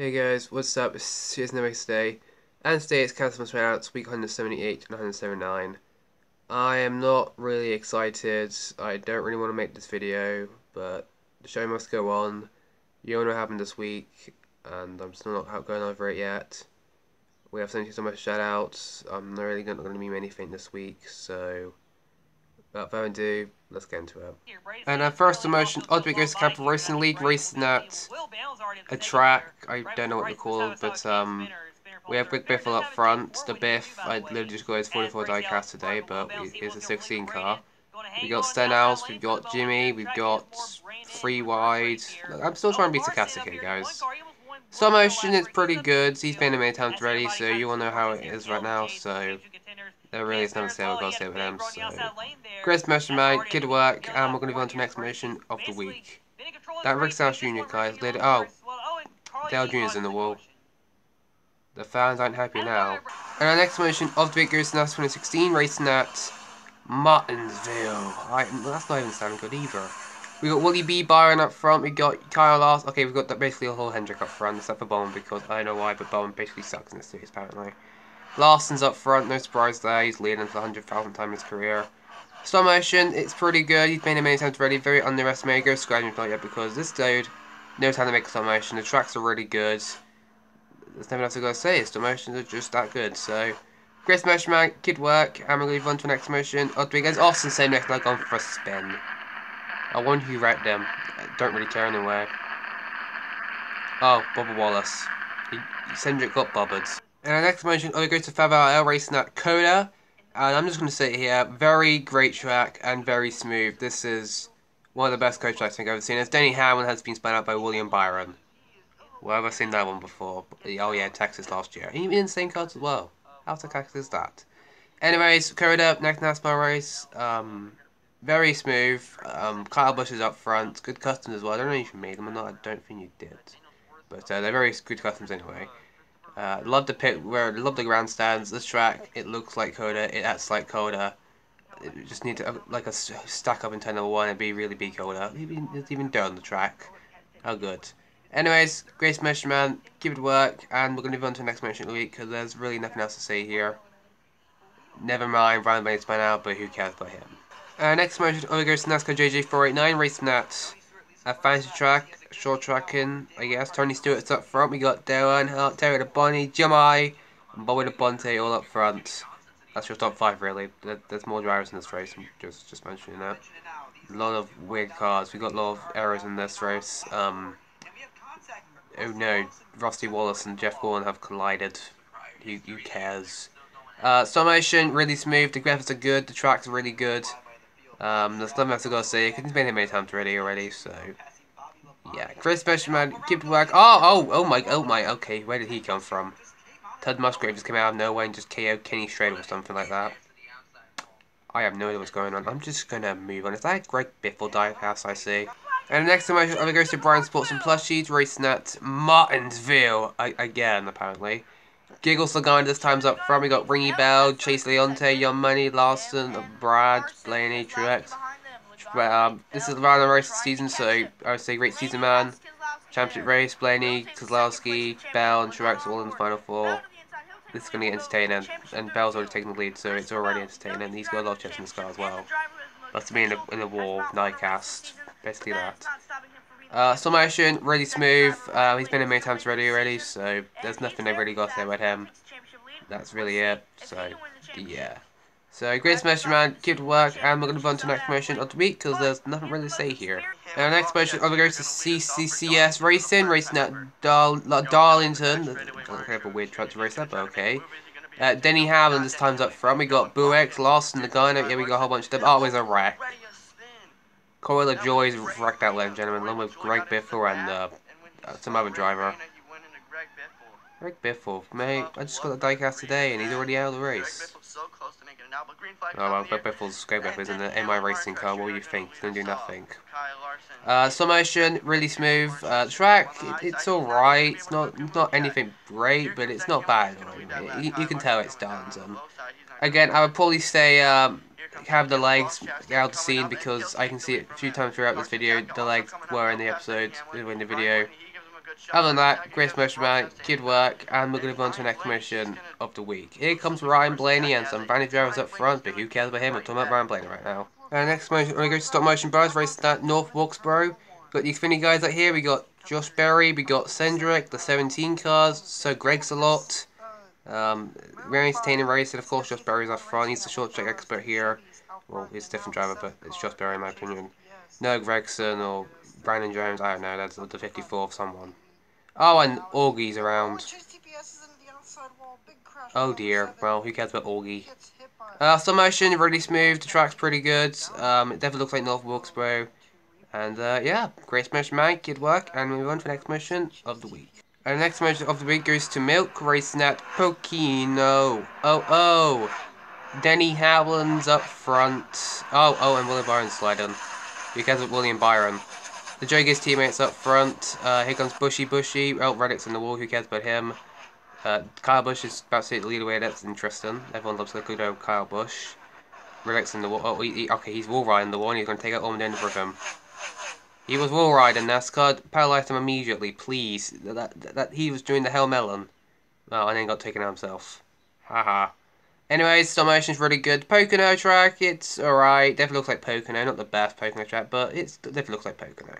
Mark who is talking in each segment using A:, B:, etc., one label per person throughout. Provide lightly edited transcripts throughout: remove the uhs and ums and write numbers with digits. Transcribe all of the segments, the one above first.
A: Hey guys, what's up? It's next day, and today it's Customer Shoutouts week 178 and 179. I am not really excited. I don't really want to make this video, but the show must go on. You all know what happened this week, and I'm still not going over it yet. We have 70 so much shoutouts. I'm not really going to be anything this week, so without further ado, let's get into it. And our first emotion, Oddwick goes to camp for Racing League, racing at a track. I don't know what they're called, but we have Big Biffle up front. The Biff, I literally just got his 44 diecast today, but it's a 16 car. We got Stenhouse, we've got Jimmy, we've got Free Wide. I'm still trying to be sarcastic here, guys. Slow motion is pretty good. He's been in many times already, so you all know how it is right now, so there really is nothing to say. We've got to stay with him, so Chris Motion mate, good work, and we're going to go on to the next motion of the week. That Rick South Jr. guys later. Oh, Dale Jr.'s in the wall. The fans aren't happy now. And our next motion of the week goes to NASCAR 2016, racing at Martinsville. That's not even sounding good either. We got Willie B. Byron up front. We got Kyle Larson. Okay, we've got basically a whole Hendrick up front, except for Bowman, because I don't know why, but Bowman basically sucks in this series, apparently. Larson's up front, no surprise there. He's leading for the 100,000th time in his career. Slow motion, it's pretty good. He's been in many times already. Very underestimated. Go scratch him not yet because this dude knows how to make slow motion. The tracks are really good. There's nothing else I've got to say. Slow motions are just that good. So, Chris Motion man, good work. And we're going to move on to the next motion. Rodriguez, Austin, same next leg on for a spin. I wonder who wrecked them. I don't really care anyway. Oh, Bubba Wallace. Cendric got bobbered. And our next motion, we go to Favre racing at Coda. And I'm just going to say it here, very great track and very smooth. This is one of the best coach tracks I think I've ever seen. As Denny Hamlin has been spun out by William Byron. Well, I've seen that one before. Oh yeah, Texas last year. Even in the same cards as well. How sarcastic is that? Anyways, Coda, next NASCAR race. Very smooth. Kyle Busch is up front. Good customs as well. I don't know if you made them or not. I don't think you did. But they're very good customs anyway. Love the pit, love the grandstands. This track, it looks like Coda. It acts like Coda. It just need to like a stack up in turn number 1 and really be Coda. It's even dirt on the track. How good. Anyways, Grace Motion man, keep it work, and we're gonna move on to the next motion of the week because there's really nothing else to say here. Never mind, Ryan Bates by now, but who cares about him? Next motion, goes to NASCAR JJ489, racing at a fancy track, short tracking, I guess. Tony Stewart's up front. We got Darren Hart, Terry the Bunny, Jimmy, and Bobby the Bonte all up front. That's your top 5 really. There's more drivers in this race. I'm just mentioning that. A lot of weird cars. We got a lot of errors in this race. Oh no, Rusty Wallace and Jeff Gordon have collided. Who cares? Slow motion, really smooth. The graphics are good. The tracks are really good. There's nothing else I gotta say. Because he's been here many times already, so yeah. Chris Bushman, keep it work. Oh my. Okay, where did he come from? Ted Musgrave just came out of nowhere and just KO'd Kenny Schrader or something like that. I have no idea what's going on. I'm just gonna move on. Is that Greg Biffle diecast I see? And the next time I goes to Brian Sports and Plushies, racing at Martinsville again apparently. Giggles Lagana this time's up front. We got Ringy Bell, Chase Leonte, Young Money, Larson, Brad, Blaney, Truex. This is the round of the race this season, so I would say great season, man. Championship race, Blaney, Kozlowski, Bell, and Truex all in the final 4. This is going to get entertaining, and Bell's already taking the lead, so it's already entertaining. He's got a lot of chips in this car as well. That's to be in the wall, Nightcast, basically that. Slow motion, really smooth. He's been in many times already, so there's nothing I really got to say about him. That's really it. So, yeah. So, great motion man, keep it work, and we're going to move on to the next motion of the week because there's nothing really to say here. And our next motion goes to CCCS racing at Darlington. Kind of a weird track to race at, but okay. Denny Hamlin this time's up front. We got Buex, Larson, the guy. Yeah, we got a whole bunch of them. Oh, there's a wreck. Corey LaJoy's wrecked that lane, gentlemen, along with Greg Biffle and some other driver. Greg Biffle, mate, I just got the diecast today and he's already out of the race. Oh well, Greg Biffle's in the MI racing car, what do you think? He's going to do nothing. Slow motion, really smooth. Track, it's alright, it's not anything great, but it's not bad. You can tell it's Darlington. Again, I would probably say have the legs out the scene because I can see it a few times throughout this video. The legs were in the episode, in the video. Other than that, Grace Motion Man, good work, and we're going to go on to the next mission of the week. Here comes Ryan Blaney and some vanity drivers up front, but who cares about him? We're talking about Ryan Blaney right now. Next motion, we're going to go to Stop Motion Bros, race that North Wilkesboro. Got these Xfinity guys out here. We got Josh Berry, we got Cendric, the 17 cars, so Greg's a lot. Very entertaining race, and of course Josh Berry's up front. He's the short track expert here. Well, he's a different driver, but it's Josh Berry in my opinion. No Gregson or Brandon Jones, I don't know, that's the 54 of someone. Oh, and Augie's around. Oh dear, well, who cares about Augie? Stop motion, really smooth, the track's pretty good. It definitely looks like North Wilkesboro. And yeah, Grace Motion Man, good work, and we move on to the next mission of the week. And the next mission of the week goes to Milk Racing at Pokino. Denny Howland's up front. And William Byron's sliding. Because of William Byron. The Joker's teammates up front. Here comes Bushy. Oh, Reddick's in the wall, who cares about him? Kyle Busch is about to take the lead away, that's interesting. Everyone loves a good old Kyle Busch. Reddick's in the wall. Oh, okay, he's wall riding the wall, and he's going to take out Ormond with him. He was wall riding NASCAR. Paralyzed him immediately, please. That he was doing the Hell Melon. Oh, and then got taken out himself. Haha. Anyways, stop motion's really good. Pocono track, it's alright. Definitely looks like Pocono, not the best Pocono track, but it definitely looks like Pocono.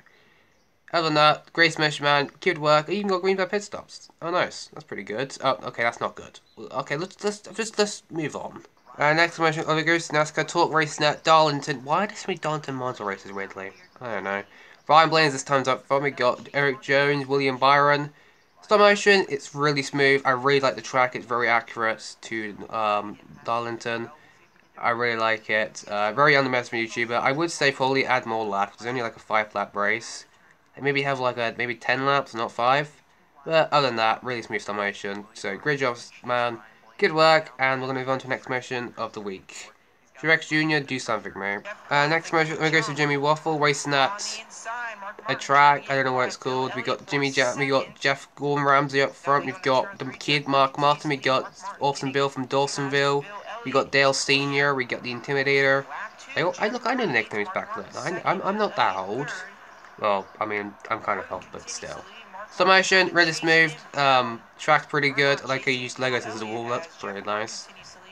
A: Other than that, Grace Motion Man, good work. I even got green by pit stops. Oh, nice. That's pretty good. Oh, okay, that's not good. Okay, let's move on. Next motion, goes to NASCAR Talk Racing at Darlington. Why are there so many Darlington Monster races, weirdly? I don't know. Ryan Blaney's this time's up front. We got Eric Jones, William Byron. Stop motion, it's really smooth. I really like the track. It's very accurate to Darlington. I really like it. Very underestimated YouTuber. I would say probably add more laps. It's only like a 5-lap race. And maybe have like maybe 10 laps, not 5. But other than that, really smooth stop motion. So great job, man. Good work, and we're going to move on to the next motion of the week. T-Rex Jr., do something, mate. Next motion, we're going to go to Jimmy Waffle, racing at a track, I don't know what it's called. We got Jeff Gordon Ramsay up front, we've got the kid Mark Martin, we got Austin Bill from Dawsonville, we got Dale Sr., we got the Intimidator. I know the nicknames back then. I'm not that old. Well, I mean, I'm kind of old, but still. Stop motion, really smooth, track's pretty good. I like how he used Legos as a wall, that's pretty nice.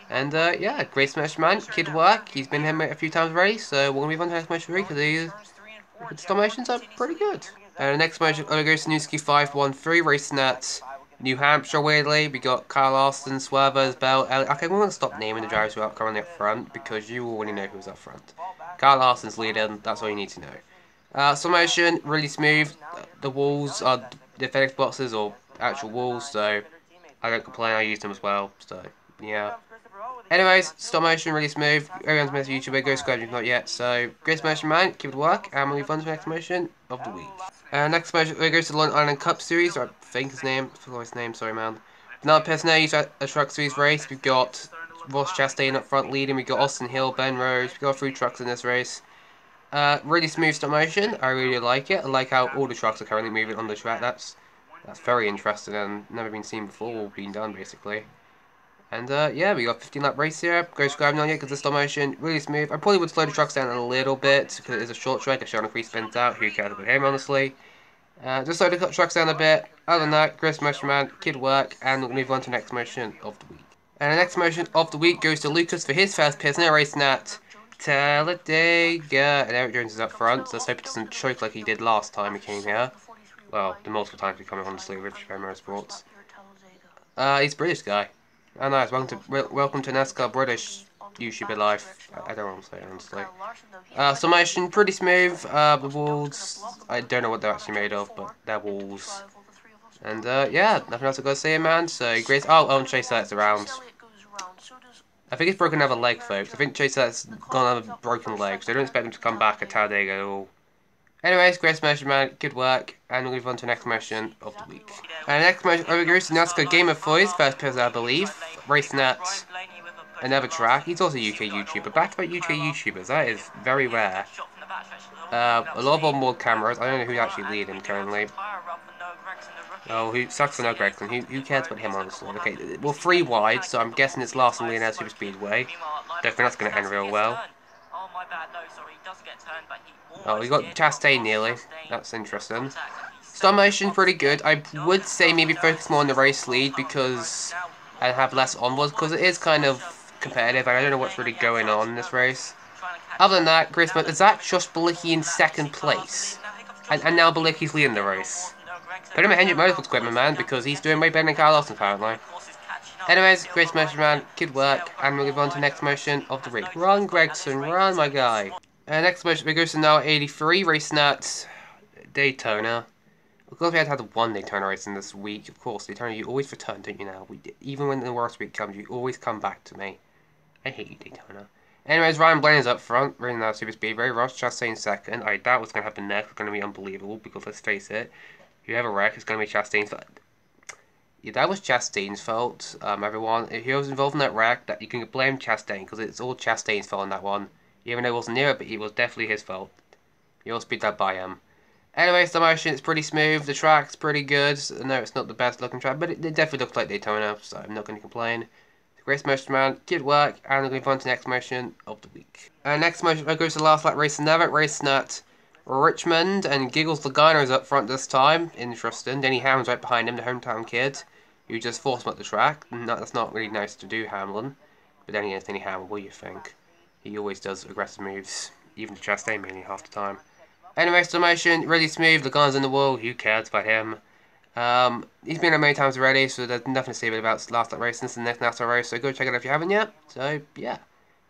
A: And yeah, Grace Motion Man, kid work. He's been here a few times already, so we'll move on to the next motion because his stop motions are pretty good. And the next motion, goes to Newski 513, racing at New Hampshire, weirdly. We got Kyle Austin, Swervers, Bell, Elliott. Okay, we're going to stop naming the drivers who are currently up front because you already know who's up front. Kyle Austin's leading, that's all you need to know. Stop motion, really smooth. The walls are the FedEx boxes or actual walls, so I don't complain, I use them as well, so yeah. Anyways, stop motion, really smooth. Everyone's message YouTuber, go subscribe if not yet. So, Grace Motion Man, keep it work, and we'll move on to the next motion of the week. Next motion, we go to the Long Island Cup Series, or I think his name, I forgot his name, sorry man. Another person there used a truck series race. We've got Ross Chastain up front leading, we've got Austin Hill, Ben Rose, we've got 3 trucks in this race. Really smooth stop motion, I really like it. I like how all the trucks are currently moving on the track. That's very interesting and never been seen before, all being done basically. And yeah, we got 15-lap race here. Go subscribe not yet because the stop motion really smooth. I probably would slow the trucks down a little bit because it is a short track. If Sean Free spins out, who cares about him honestly? Just slow the trucks down a bit. Other than that, Grace Motion Man, kid work, and we'll move on to the next motion of the week. And the next motion of the week goes to Lucas for his first Piston racing at Talladega. And Eric Jones is up front, so let's hope it doesn't choke like he did last time he came here. Well, the multiple times we come here honestly with Chicago Motorsports. He's a British guy. Oh nice, welcome to NASCAR British YouTuber life. I don't want to say it honestly. Stop motion, pretty smooth. The walls, I don't know what they're actually made of, but they're walls. And yeah, nothing else I've got to say, man. So Grace, and Chase Elliott's around. I think he's broken another leg, folks. I think Chase Elliott's got another broken leg, so I don't expect him to come back at Talladega at all. Anyways, Grace Motion Man, good work, and we'll move on to the next motion of the week. And the next motion goes to NASCAR Game of Foys, first person I believe, racing at another track. He's also a UK YouTuber. Back-to-back UK YouTubers, that is very rare. A lot of onboard cameras. I don't know who's actually leading currently. Oh, who sucks for no Gregson? Who cares about him honestly? Okay, well 3 wide, so I'm guessing it's Larson Leonard Super Speedway. Don't think that's going to end real well. Oh, we got Chastain nearly. That's interesting. Stop motion pretty good. I would say maybe focus more on the race lead because I have less onwards because it is kind of competitive and I don't know what's really going on in this race. Other than that, Grace, is that just Balicki in second place? And now Balicki's leading the race. Put him at Hendrick Motorsports equipment, man, because he's doing way better than Kyle Larson, apparently. Anyways, Grace Motion, man, good work, and we'll move on to the next motion of the week. Run, Gregson, run, my guy. Next motion, we go to now 83, racing at Daytona. Of course, we had to have one Daytona race in this week. Of course, Daytona, you always return, don't you now? Even when the worst week comes, you always come back to me. I hate you, Daytona. Anyways, Ryan Blaney's up front, running out Super Speedway. Ross Chastain second. I doubt what's going to happen next. It's going to be unbelievable, because let's face it, if you have a wreck, it's going to be Chastain's fault. Yeah, that was Chastain's fault, everyone. If he was involved in that wreck, that you can blame Chastain, because it's all Chastain's fault on that one. Even though he wasn't near it, but it was definitely his fault. You'll speed that by him. Anyways, the motion is pretty smooth. The track's pretty good. No, it's not the best looking track, but it definitely looks like Daytona, so I'm not going to complain. Great motion, man. Good work. And we're going to move on to the next motion of the week. Next motion goes to the last lap racing now. Racing at Richmond, and Giggles Logano is up front this time. Interesting. Denny Hamlin's right behind him, the hometown kid, who just forced him up the track. That's not really nice to do, Hamlin. But then he is Denny Hamlin, what do you think? He always does aggressive moves, even to Chastain mainly half the time. Anyway, slow motion, really smooth. Logano's in the wall. Who cares about him? He's been on many times already, so there's nothing to say about last lap racing. This is the next NASCAR race, so go check it out if you haven't yet. So, yeah.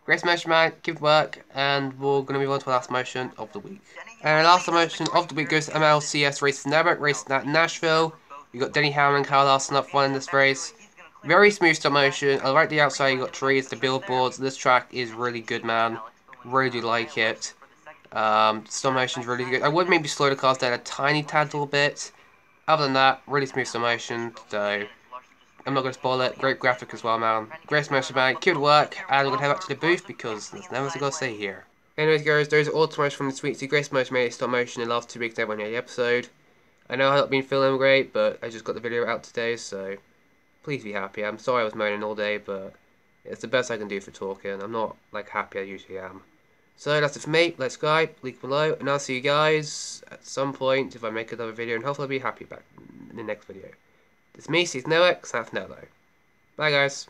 A: Great motion, man. Keep work, and we're going to move on to the last motion of the week. And the last motion of the week goes to MLCS Racing Network, racing at Nashville. You've got Denny Hamlin and Kyle Larson up front in this race. Very smooth stop motion. Right at the outside, you've got trees, the billboards. This track is really good, man. Really do like it. Stop motion's really good. I would maybe slow the cars down a tiny tad little bit. Other than that, really smooth stop motion, so I'm not going to spoil it. Great graphic as well, man. Great motion, man. Good work, and we're going to head back to the booth because there's nothing else to stay here. Anyways, guys, those are all the motions from this week. So Grace Motion made a stop motion in the last 2 weeks. Everyone had the episode. I know I haven't been feeling great, but I just got the video out today, so please be happy. I'm sorry I was moaning all day, but it's the best I can do for talking. I'm not like happy I usually am. So that's it for me. Let's go, link below, and I'll see you guys at some point if I make another video, and hopefully I'll be happy back in the next video. It's me, Steve Noah, South Nello. Bye guys.